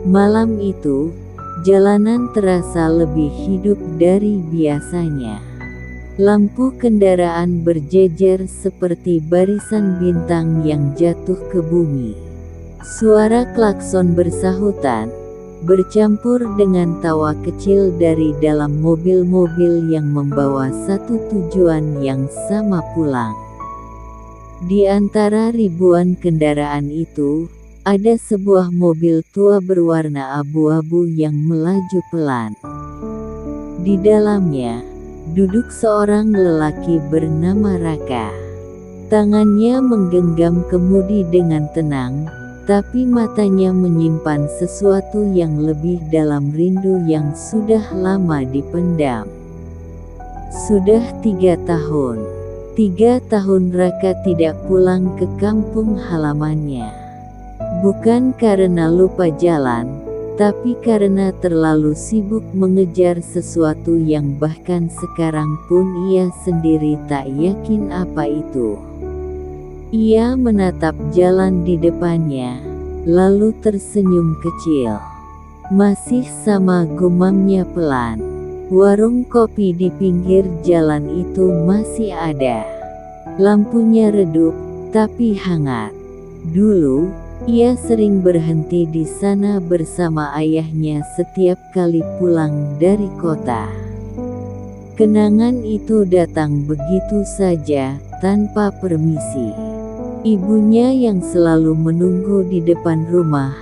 Malam itu, jalanan terasa lebih hidup dari biasanya. Lampu kendaraan berjejer seperti barisan bintang yang jatuh ke bumi. Suara klakson bersahutan, bercampur dengan tawa kecil dari dalam mobil-mobil yang membawa satu tujuan yang sama pulang. Di antara ribuan kendaraan itu, ada sebuah mobil tua berwarna abu-abu yang melaju pelan. Di dalamnya, duduk seorang lelaki bernama Raka. Tangannya menggenggam kemudi dengan tenang, tapi matanya menyimpan sesuatu yang lebih dalam, rindu yang sudah lama dipendam. Sudah 3 tahun. 3 tahun Raka tidak pulang ke kampung halamannya. Bukan karena lupa jalan, tapi karena terlalu sibuk mengejar sesuatu yang bahkan sekarang pun ia sendiri tak yakin apa itu. Ia menatap jalan di depannya, lalu tersenyum kecil. Masih sama, gumamnya pelan. Warung kopi di pinggir jalan itu masih ada. Lampunya redup, tapi hangat. Dulu, ia sering berhenti di sana bersama ayahnya setiap kali pulang dari kota. Kenangan itu datang begitu saja, tanpa permisi. Ibunya yang selalu menunggu di depan rumah,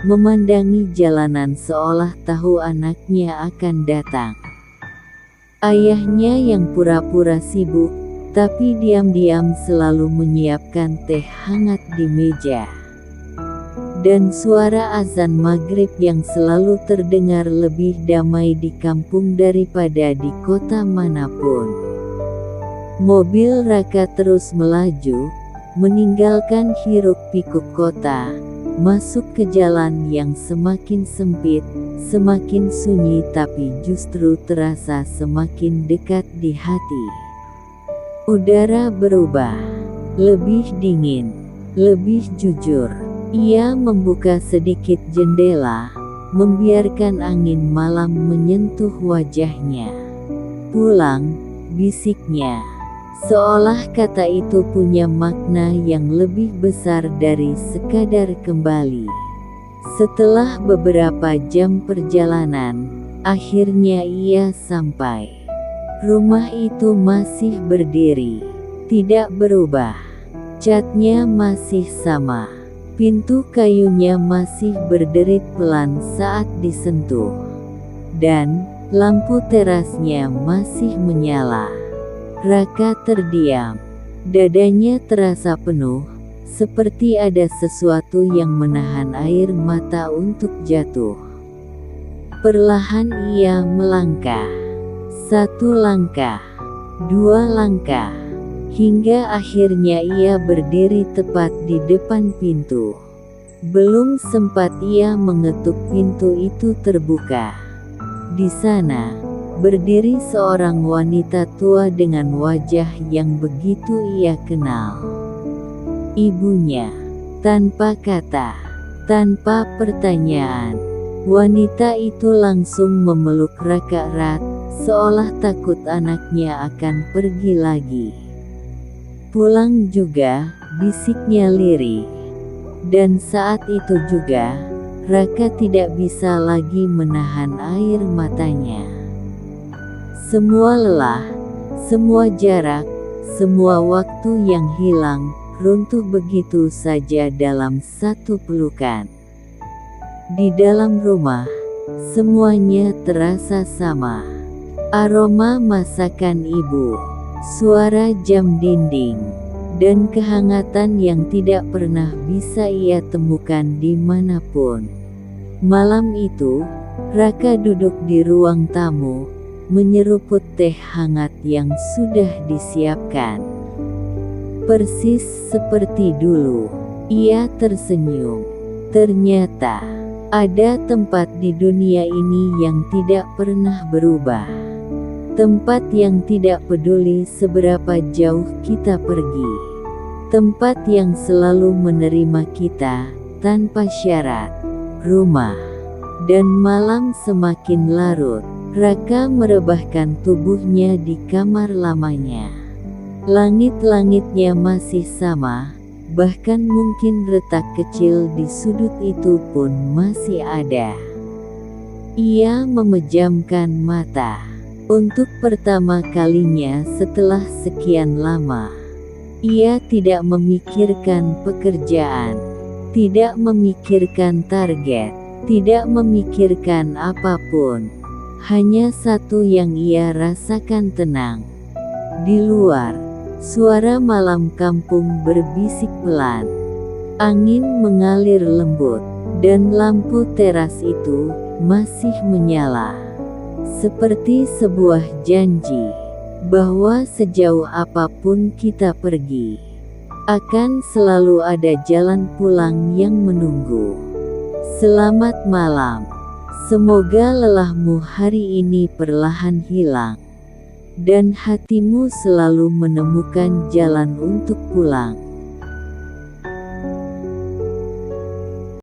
memandangi jalanan seolah tahu anaknya akan datang. Ayahnya yang pura-pura sibuk, tapi diam-diam selalu menyiapkan teh hangat di meja. Dan suara azan maghrib yang selalu terdengar lebih damai di kampung daripada di kota manapun. Mobil Raka terus melaju, meninggalkan hiruk-pikuk kota, masuk ke jalan yang semakin sempit, semakin sunyi, tapi justru terasa semakin dekat di hati. Udara berubah, lebih dingin, lebih jujur. Ia membuka sedikit jendela, membiarkan angin malam menyentuh wajahnya. "Pulang," bisiknya. Seolah kata itu punya makna yang lebih besar dari sekadar kembali. Setelah beberapa jam perjalanan, akhirnya ia sampai. Rumah itu masih berdiri, tidak berubah. Catnya masih sama. Pintu kayunya masih berderit pelan saat disentuh. Dan lampu terasnya masih menyala. Raka terdiam. Dadanya terasa penuh, seperti ada sesuatu yang menahan air mata untuk jatuh. Perlahan ia melangkah. 1 langkah, 2 langkah, hingga akhirnya ia berdiri tepat di depan pintu. Belum sempat ia mengetuk, pintu itu terbuka. Di sana, berdiri seorang wanita tua dengan wajah yang begitu ia kenal. Ibunya. Tanpa kata, tanpa pertanyaan, wanita itu langsung memeluk Raka erat, seolah takut anaknya akan pergi lagi. "Pulang juga," bisiknya lirih. Dan saat itu juga, Raka tidak bisa lagi menahan air matanya. Semua lelah, semua jarak, semua waktu yang hilang, runtuh begitu saja dalam satu pelukan. Di dalam rumah, semuanya terasa sama. Aroma masakan ibu, suara jam dinding, dan kehangatan yang tidak pernah bisa ia temukan dimanapun. Malam itu, Raka duduk di ruang tamu, menyeruput teh hangat yang sudah disiapkan. Persis seperti dulu, ia tersenyum. Ternyata, ada tempat di dunia ini yang tidak pernah berubah. Tempat yang tidak peduli seberapa jauh kita pergi. Tempat yang selalu menerima kita, tanpa syarat. Rumah. Dan malam semakin larut, Raka merebahkan tubuhnya di kamar lamanya. Langit-langitnya masih sama, bahkan mungkin retak kecil di sudut itu pun masih ada. Ia memejamkan mata. Untuk pertama kalinya setelah sekian lama, ia tidak memikirkan pekerjaan, tidak memikirkan target, tidak memikirkan apapun. Hanya satu yang ia rasakan, tenang. Di luar, suara malam kampung berbisik pelan. Angin mengalir lembut, dan lampu teras itu masih menyala. Seperti sebuah janji, bahwa sejauh apapun kita pergi, akan selalu ada jalan pulang yang menunggu. Selamat malam. Semoga lelahmu hari ini perlahan hilang, dan hatimu selalu menemukan jalan untuk pulang.